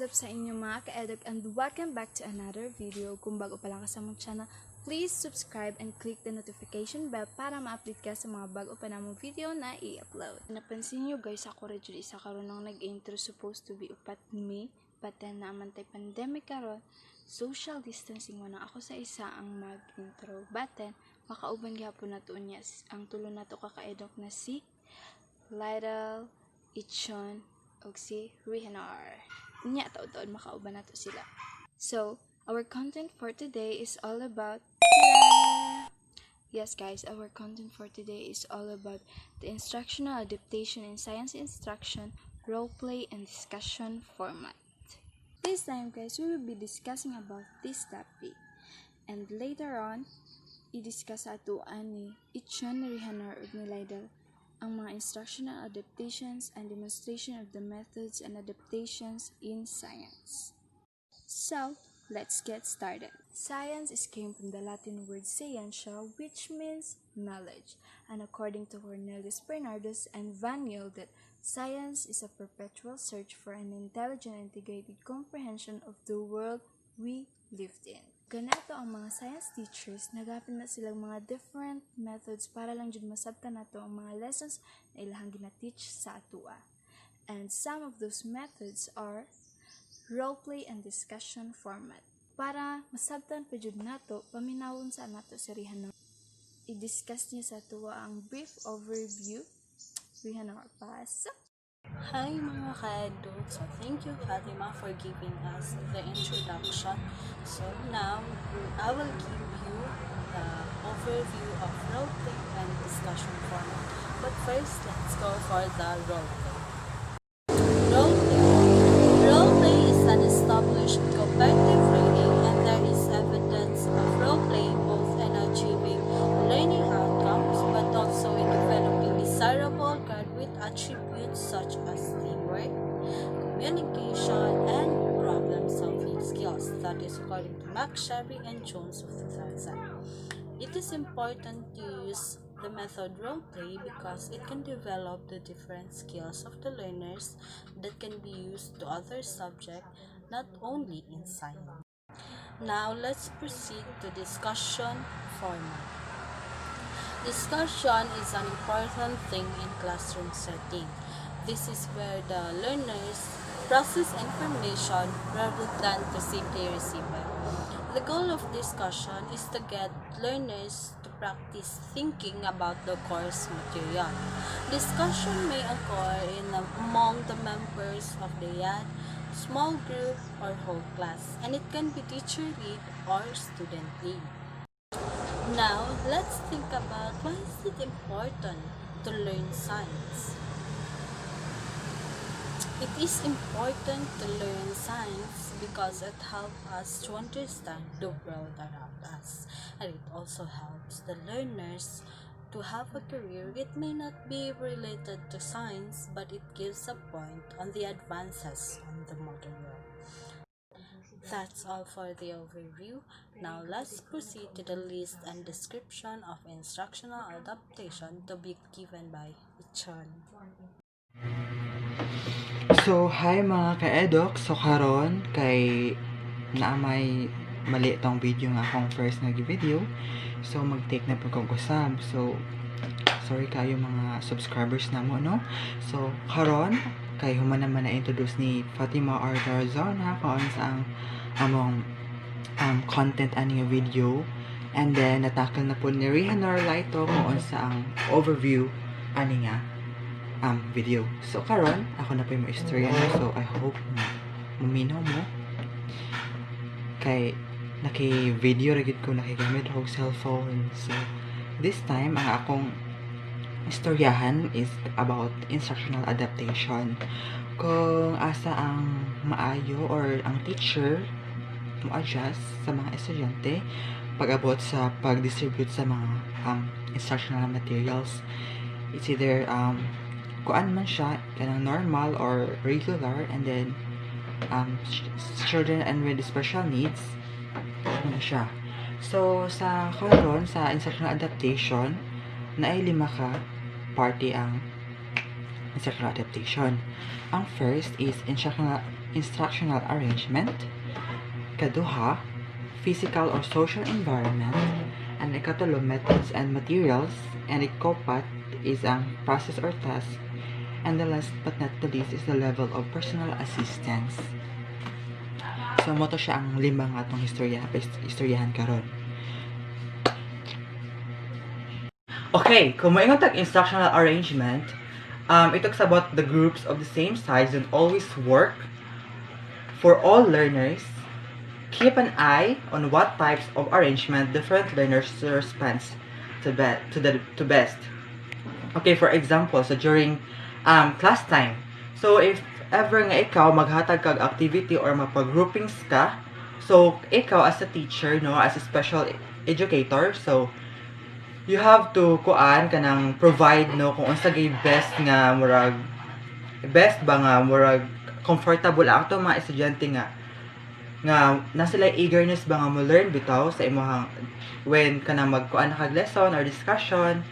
up sa inyo mga ka-eduk and welcome back to another video. Kung bago pa lang ka sa mong channel, please subscribe and click the notification bell para ma-update ka sa mga bago pa namang video na i-upload. Napansin nyo guys, ako rin isa karon nang nag-intro supposed to be upat May, but then naman tay pandemic karon, social distancing mo na ako sa isa ang mag-intro. But then, makauban gihapon na to niya ang tulo na to ka-eduk na si Lydell, Ichon, og si Rihanna. Nya taod-taod makauban nato sila. So, our content for today is all about Yes guys, our content for today is all about the instructional adaptation in science instruction, role play and discussion format. This time guys, we will be discussing about this topic. And later on, i-discuss ato ani Ichon, Rihanna ug ni Lydell ang mga instructional adaptations and demonstration of the methods and adaptations in science. So, let's get started. Science came from the Latin word scientia, which means knowledge, and according to Cornelius Bernardus and Van Gogh, science is a perpetual search for an intelligent and integrated comprehension of the world we lived in. Ganito ang mga science teachers, nagapin na silang mga different methods para lang dyan masabtan nato ang mga lessons na ilahang gina-teach sa atua. And some of those methods are roleplay and discussion format. Para masabtan pa dyan nato, paminawon sa nato si Rihanna. I-discuss niya sa atua ang brief overview. Rihanna, pasok! Hi mga ka-eduk, so thank you Fatima for giving us the introduction. So now, I will give you the overview of roleplay and discussion format. But first, let's go for the roleplay. Roleplay is an established comparative learning, and there is evidence of roleplay both in achieving learning outcomes but also in developing desirable graduate attributes such as teamwork, communication, and problem-solving skills. That is according to Max, Sherry, and Jones of 2000. It is important to use the method roleplay because it can develop the different skills of the learners that can be used to other subjects, not only in science. Now, let's proceed to discussion format. Discussion is an important thing in classroom setting. This is where the learners process information rather than to simply receive it. The goal of discussion is to get learners to practice thinking about the course material. Discussion may occur among the members of the YAD, small group, or whole class, and it can be teacher-led or student-led. Now, let's think about why is it important to learn science. It is important to learn science because it helps us to understand the world around us, and it also helps the learners to have a career. It may not be related to science, but it gives a point on the advances on the modern world. That's all for the overview. Now let's proceed to the list and description of instructional adaptation to be given by Ichon. So, hi mga ka-eduk. So, karon kay naamay mali itong video nga akong first nag-video. So, mag-take na po kong usab. So, sorry kayo mga subscribers na mo, no? So, karon kay human naman na-introduce ni Fatima R. Garzona kung sa ang among content ani nga video. And then, natakal na po ni Rihanna Lydell kung sa ang overview ani nga video. So, karon ako na po yung istorya na. So, I hope na maminaw mo. Kay, naki-video ragid ko, nakigamit ako cellphone. So, this time, ang akong istoryahan is about instructional adaptation. Kung asa ang maayo or ang teacher mo-adjust sa mga estudyante pag-abot sa pag-distribute sa mga instructional materials. It's either kuan man siya kanang normal or regular, and then children and with special needs ano siya. So sa karon sa instructional adaptation naay 5 ka party ang instructional adaptation. Ang first is instructional instructional arrangement. Ikaduha, physical or social environment. And ikatulo, methods and materials. And ikopat is ang process or task. And the last but not the least is the level of personal assistance. So, mo to siya ang 5 nga itong istoryahan karon. Okay, kung maingon tag instructional arrangement, it talks about the groups of the same size and always work for all learners. Keep an eye on what types of arrangement different learners respond to best. Okay, for example, so during class time, so if ever nga ikaw maghatag kag activity or mapag-groupings ka, so ikaw as a teacher, no, as a special educator, so you have to kanang provide, no, kung unsa gay best nga murag best ba nga murag comfortable ang to mga estudyante nga na sila eagerness ba nga mo learn bitaw sa imong when kanang magkuan kag lesson or discussion,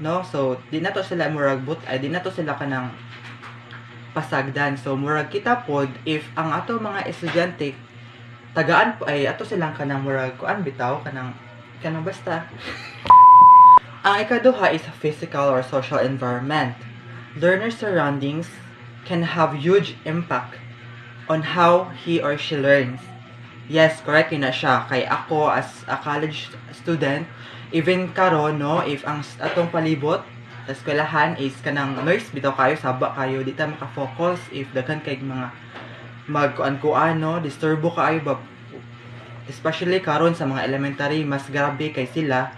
no, so di na to sila murag di na to sila kanang pasagdan. So murag kita pod if ang ato mga estudyante tagaan po ay ato silang kanang murag kuan bitaw kanang basta. Ang ikaduha is a physical or social environment. Learner's surroundings can have huge impact on how he or she learns. Yes, correct yun na siya. Kay ako as a college student, even karon, no, if ang atong palibot sa eskwelahan is kanang noise bitaw kayo, saba kayo, di ta makafocus if daghan kay mga magkuan-kuan, no, disturbo kayo ba, especially karon sa mga elementary, mas grabe kay sila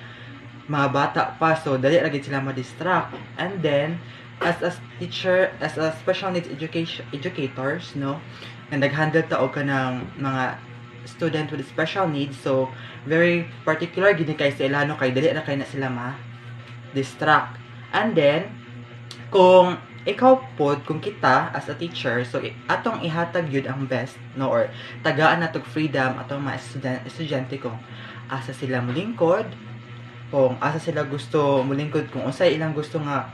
mga bata pa, so dali ra gid sila ma-distract. And then as a teacher, as a special needs educators, no, and nag-handle ta og kanang mga student with special needs, so very particular gid kay sila, no, kay dali ra kay na sila ma-distract. And then kung ikaw pod, kung kita as a teacher, so atong ihatag yun ang best, no, or tagaan natog freedom atong mga estudyante kung asa sila mulingkod, kung asa sila gusto mulingkod, kung unsay ilang gusto nga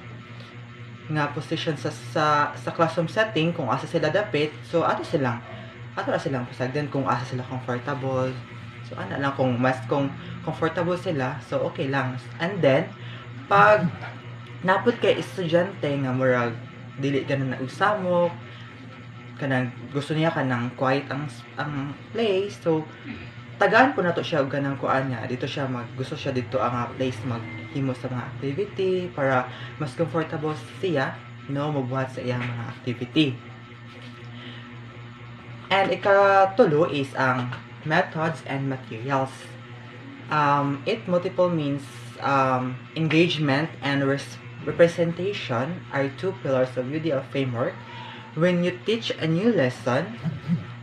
position sa classroom setting, kung asa sila dapit, so ato silang pasagdan kung asa sila comfortable. So ana lang kung comfortable sila, so okay lang. And then pag napod kay estudyante nga murag dili ganun na usamok, kanang gusto niya kanang quiet ang place, so tagaan po nato siya og kanang kuan niya dito siya gusto siya dito ang place maghimo sa mga activity para mas comfortable siya, no, magbuhat sa iyang mga activity. And ikatulo is ang methods and materials. It multiple means engagement and representation are two pillars of UDL framework. When you teach a new lesson,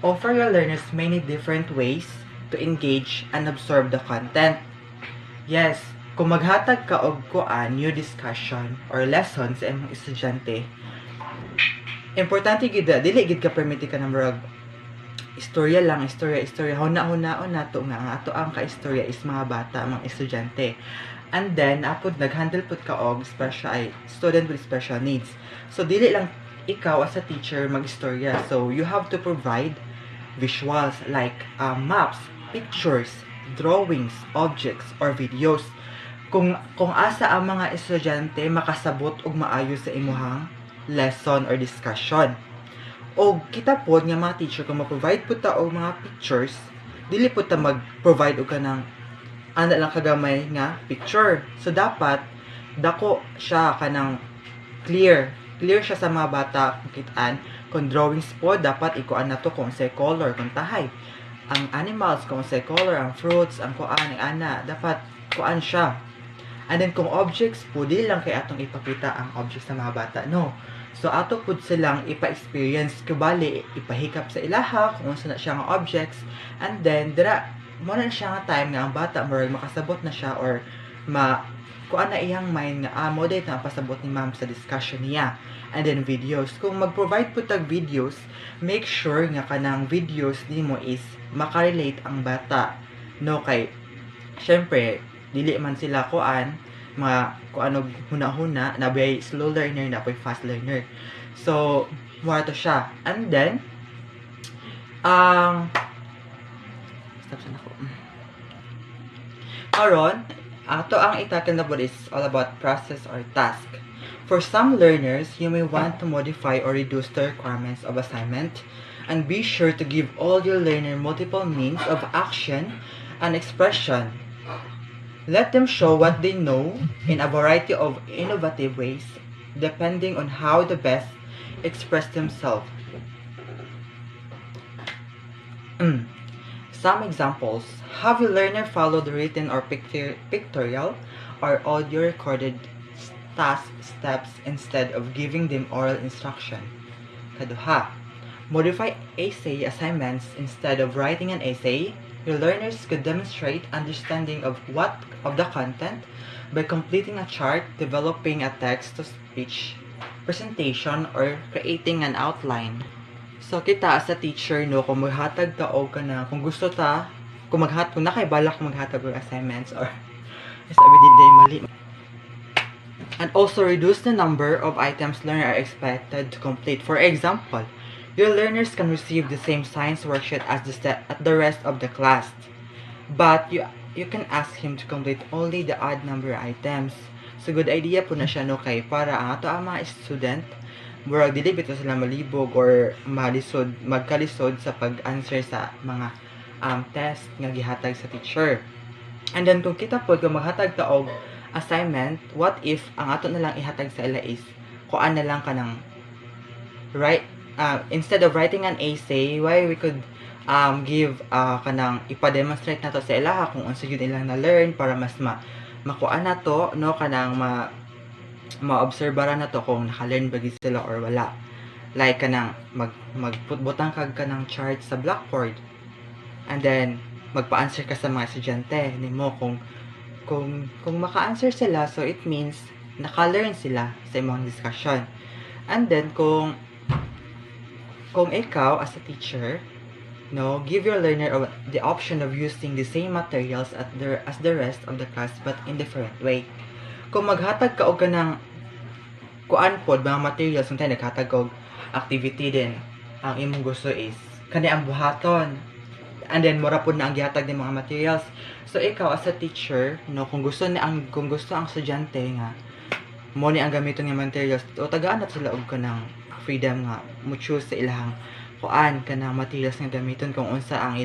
offer your learners many different ways to engage and absorb the content. Yes, kung maghatag ka og kuan new discussion or lessons sa imong estudyante, importante gid dili gid ka permiti ka na murag istorya huna-hunaon nato nga ang ato ang kaistorya is mga bata, mga estudyante. And then apod naghandle pud ka og special student with special needs. So dili lang ikaw as a teacher mag-istorya, so you have to provide visuals like maps, pictures, drawings, objects, or videos. Kung asa ang mga estudyante makasabot og maayo sa imuhang lesson or discussion. O kita pod nga mga teacher kung ma-provide po ta og mga pictures, dili po ta mag-provide og kanang ana lang kagamay nga picture. So dapat dako siya kanang clear siya sa mga bata kung kitaan. Kung drawings po dapat ikuan nato kung say color, kung tahay ang animals kung say color, ang fruits, ang kuan, ang ana, dapat kuan siya. And then kung objects po, di lang kay atong ipakita ang objects sa mga bata, no. So ato pud silang ipa-experience, kubali ipahikap sa ilaha kung unsa na siya nga objects, and then dira mo na siya nga time nga ang bata murag makasabot na siya or kuan na iyang mind nga mo date na pasabot ni ma'am sa discussion niya. And then videos, kung mag-provide po tag videos, make sure nga kanang videos nimo is makarelate ang bata, no, kay syempre dili man sila kuan og huna-huna, nabay slow learner na po'y fast learner. So mo to siya. And then Ang stop na ako. Karon, ato ang itackle na is all about process or task. For some learners, you may want to modify or reduce the requirements of assignment, and be sure to give all your learner multiple means of action and expression. Let them show what they know in a variety of innovative ways, depending on how the best express themselves. Some examples. Have your learner follow the written or pictorial or audio recorded task steps instead of giving them oral instruction. Kaduha. Modify essay assignments instead of writing an essay. Your learners could demonstrate understanding of the content by completing a chart, developing a text-to-speech presentation, or creating an outline. So kita as a teacher no, kung maghatag ta og kana, kung gusto ta, kung nakaibalak maghatag og assignments or sabi din mali. And also reduce the number of items learners are expected to complete. For example, your learners can receive the same science worksheet as the rest of the class, but you can ask him to complete only the odd number of items. So good idea po na siya no kay para ang ato ang mga student murag dili bitaw sila malibog or magkalisod sa pag-answer sa mga test nga gihatag sa teacher. And then kung kita po kung maghatag ta og assignment, what if ang ato na lang ihatag sa ila is kuan na lang kanang instead of writing an essay, why we could give kanang ipa-demonstrate nato sa ila kung unsa gyud ilang na-learn para mas makuan nato no kanang ma-obserbaran na to kung naka-learn ba gid sila or wala. Like kanang magbutang kag kanang chart sa blackboard. And then magpa-answer ka sa mga estudyante nimo kung maka-answer sila, so it means naka-learn sila sa imong discussion. And then kung ikaw as a teacher, no, give your learner the option of using the same materials as the rest of the class but in different way. Kung maghatag ka og kanang kuan pod mga materials untay naghatag og activity din, ang imong gusto is kani ang buhaton, and then mura pod na ang gihatag ng mga materials. So ikaw as a teacher no, kung gusto ang estudyante nga mo ni ang gamiton nga materials, o tagaan na sila og kanang freedom nga mo choose sa ilahang kuan kanang materials nga gamiton kung unsay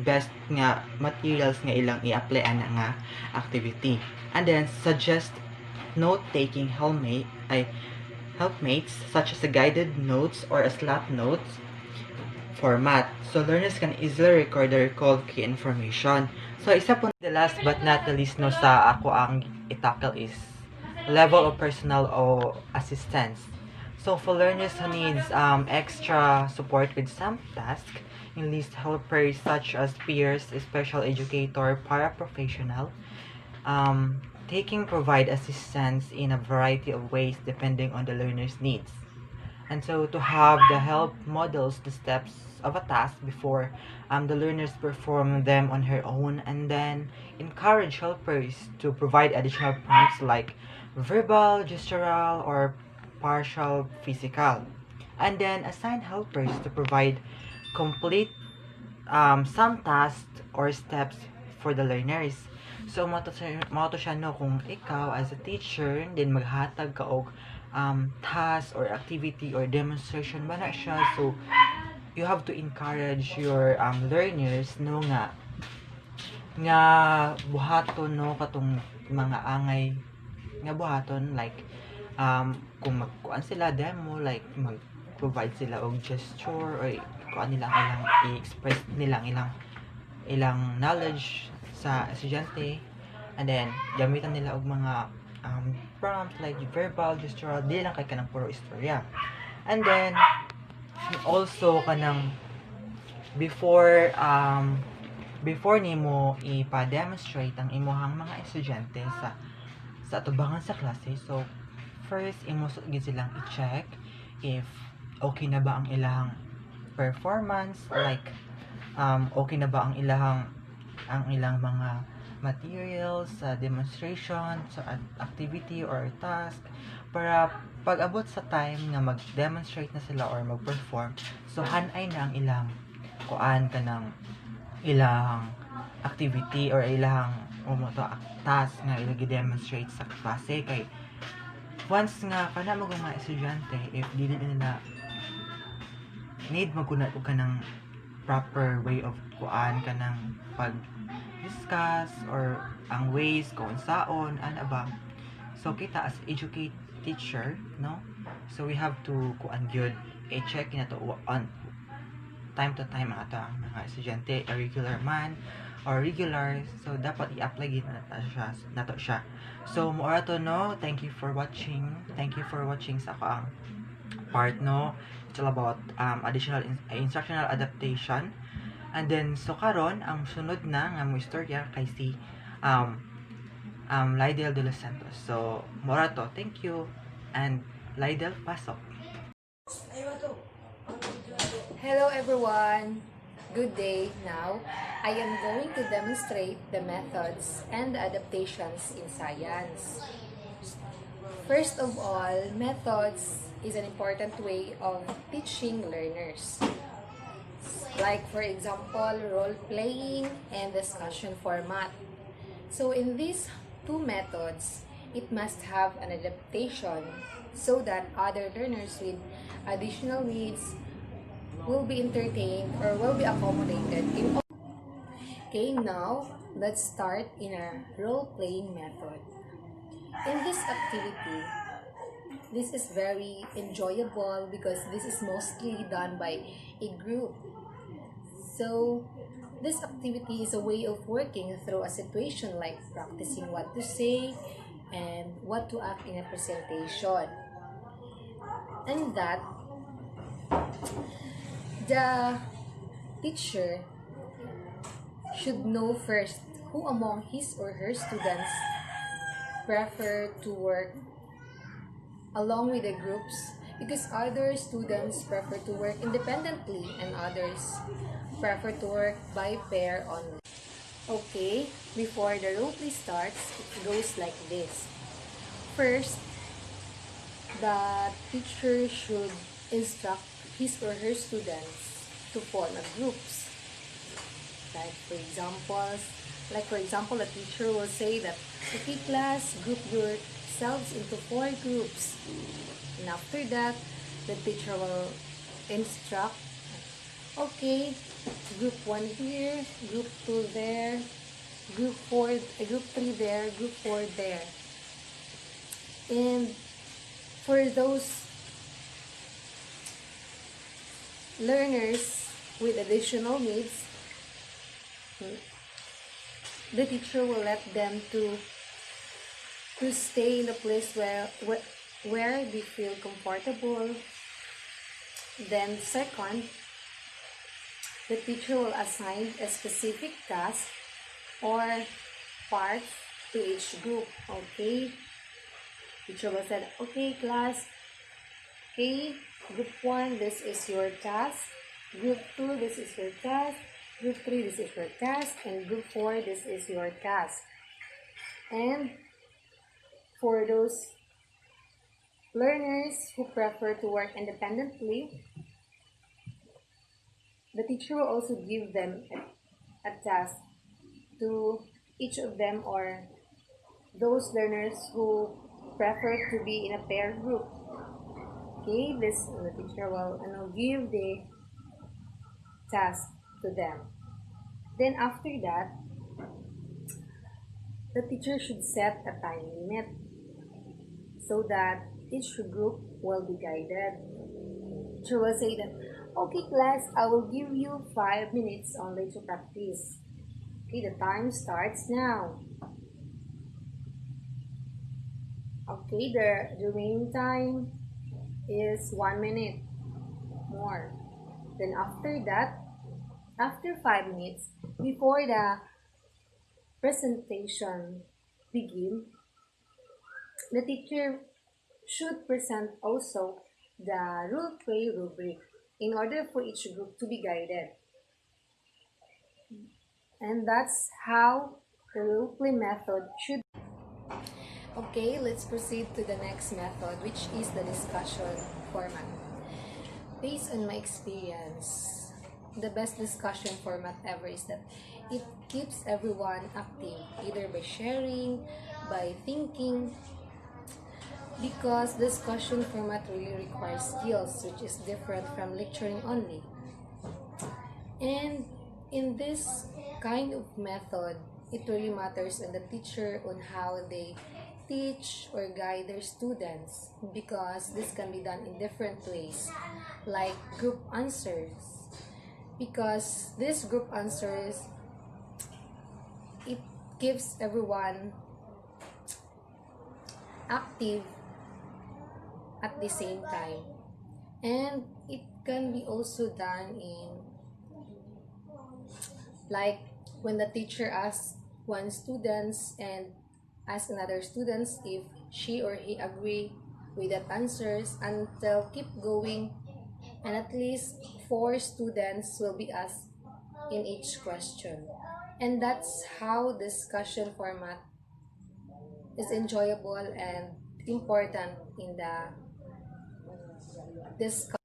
best nga materials nga ilang i-apply ana nga activity. And then suggest note-taking helpmates such as a guided notes or a slot notes format, so learners can easily record or recall key information. So isa po the last but not the least no sa ako ang i-tackle is level of personal o assistance. So for learners who needs extra support with some task, enlist helpers such as peers, special educator, paraprofessional. Taking provide assistance in a variety of ways depending on the learner's needs. And so to have the help models the steps of a task before the learners perform them on her own, and then encourage helpers to provide additional prompts like verbal, gestural, or partial physical. And then assign helpers to provide complete some tasks or steps for the learners. So mo to siya no, kung ikaw as a teacher then maghatag ka og task or activity or demonstration ba na siya, so you have to encourage your learners no nga buhaton no katong mga angay nga buhaton, like kung magkuan sila demo, like mag-provide sila og gesture or kuan nila ilang i-express nila ilang knowledge sa estudyante, and then gamitan nila og mga prompts like verbal, gestural, di lang kay kanang puro istorya. And then also kanang before nimo ipa-demonstrate ang imuhang mga estudyante sa atubangan sa klase, so first imo gid silang i-check if okay na ba ang ilang performance, like okay na ba ang ilang mga materials sa demonstration, sa activity or task, para pag abot sa time nga mag-demonstrate na sila or mag-perform, so hanay na ang ilang kuan ka ng ilang activity or ilang task nga ilang demonstrate sa klase. Kay once nga kana mo mga estudyante, if dili nila need maguna og kanang proper way of kuan kanang pag discuss or ang ways kung saon ana ba, so kita as educate teacher, no, so we have to kuan gyud i-check na to on time to time ang ato ang mga estudyante, irregular man or regular, so dapat i-apply gid nato siya. So moara to, no, thank you for watching sa ako ang part, no. It's all about additional instructional adaptation. And then so karon ang sunod na nga mo istorya kay si Lydel de los Santos. So mora to, thank you, and Lydel, pasok. Hello everyone! Good day. Now, I am going to demonstrate the methods and the adaptations in science. First of all, methods is an important way of teaching learners. Like for example, role-playing and discussion format. So in these two methods, it must have an adaptation so that other learners with additional needs will be entertained or will be accommodated in. Okay, now let's start in a role-playing method. In this activity, this is very enjoyable because this is mostly done by a group. So this activity is a way of working through a situation like practicing what to say and what to act in a presentation. And that the teacher should know first who among his or her students prefer to work along with the groups, because other students prefer to work independently and others prefer to work by pair only. Okay, before the roleplay starts, it goes like this. First, the teacher should instruct his or her students to form groups. Like for example, the teacher will say that, okay class, group yourselves into 4 groups. And after that, the teacher will instruct, okay, group 1 here, group 2 there, group 3 there, group 4 there. And for those learners with additional needs, the teacher will let them to stay in the place where they feel comfortable. Then second, the teacher will assign a specific task or part to each group. Okay, teacher will say, okay class, okay, group 1, this is your task, group 2, this is your task, group 3, this is your task, and group 4, this is your task. And for those learners who prefer to work independently, the teacher will also give them a task to each of them, or those learners who prefer to be in a pair group. Okay, the teacher will give the task to them. Then after that, the teacher should set a time limit so that each group will be guided. The teacher will say that, okay class, I will give you 5 minutes only to practice. Okay, the time starts now. Okay, the remaining time is 1 minute more. Then after that, after 5 minutes, before the presentation begins, the teacher should present also the role play rubric in order for each group to be guided. And that's how the roleplay method should. Okay, let's proceed to the next method, which is the discussion format. Based on my experience, the best discussion format ever is that it keeps everyone active, either by sharing, by thinking, because discussion format really requires skills, which is different from lecturing only. And in this kind of method, it really matters on the teacher on how they teach or guide their students, because this can be done in different ways, like group answers. Because these group answers, it gives everyone active at the same time. And it can be also done in, like, when the teacher asks one students and asks another students if she or he agree with that answers, until keep going, and at least 4 students will be asked in each question. And that's how discussion format is enjoyable and important in the discussion.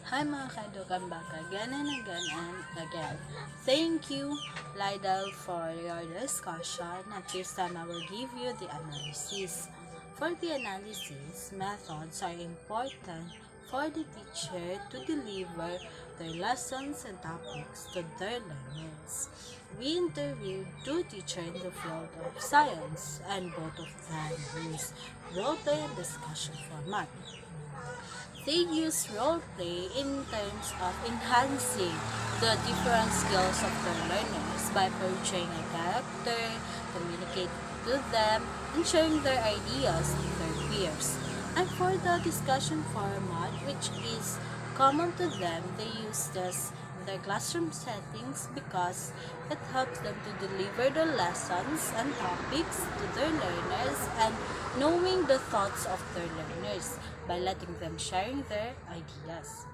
Hi mga kadugang baka, again and again and again. Thank you, Lydal, for your discussion. At this time, I will give you the analysis. For the analysis, methods are important for the teacher to deliver their lessons and topics to their learners. We interviewed 2 teachers in the field of science, and both of them use role-play and discussion format. They use roleplay in terms of enhancing the different skills of their learners by portraying a character, communicating to them, and sharing their ideas with their peers. And for the discussion format, which is common to them, they use this in their classroom settings because it helps them to deliver the lessons and topics to their learners and knowing the thoughts of their learners by letting them sharing their ideas.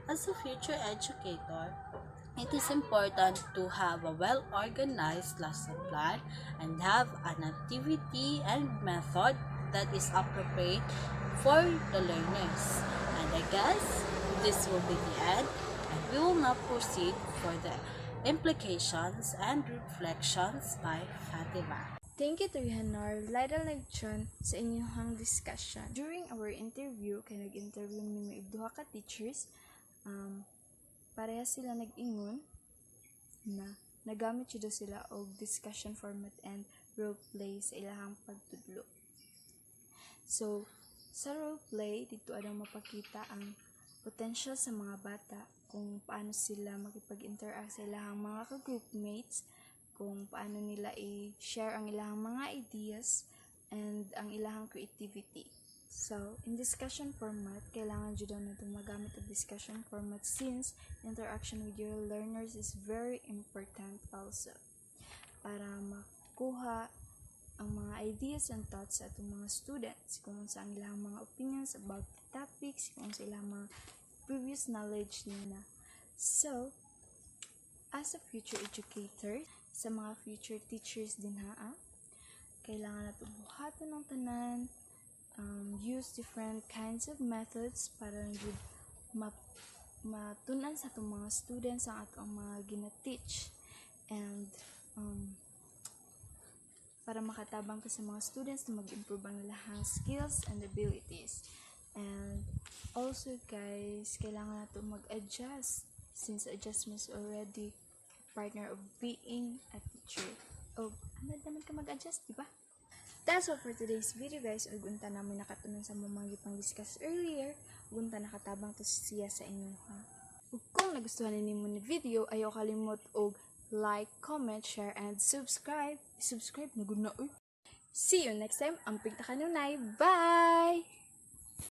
As a future educator, it is important to have a well-organized lesson plan and have an activity and method that is appropriate for the learners. And I guess this will be the end, and we will now proceed for the implications and reflections by Fatima. Thank you to Hanar, Lidal nagtyon sa inyong discussion. During our interview, kay nag-interview ni mga duha ka teachers, pareha sila nag-ingon na nagamit siya sila og discussion format and role play sa ilahang pagtudlo. So, sa role play, dito adang mapakita ang potential sa mga bata kung paano sila makipag-interact sa ilahang mga ka-groupmates, kung paano nila i-share ang ilahang mga ideas and ang ilahang creativity. So, in discussion format, kailangan dyan natin magamit ang discussion format since interaction with your learners is very important also para makuha ang mga ideas and thoughts sa atong mga students, kung sa ang ilahang mga opinions about the topics, kung sa ilahang mga previous knowledge nila. So, as a future educator, sa mga future teachers din kailangan natin buhaton ng tanan, use different kinds of methods para matunan sa atong mga students ang atong mga gina-teach, and para makatabang ka sa mga students na mag-improve ang lahang skills and abilities. And also guys, kailangan natin mag-adjust since adjustment is already partner of being a teacher. O, ano naman ka mag-adjust, diba? That's all for today's video guys. Ug unta namin nakatunan sa mga gipang discuss earlier. Ug unta nakatabang to siya sa inyo Ug kung nagustuhan ninyo ni video, ayaw kalimot og like, comment, share, and subscribe. Subscribe na gud na. See you next time. Amping ta kanunay. Bye!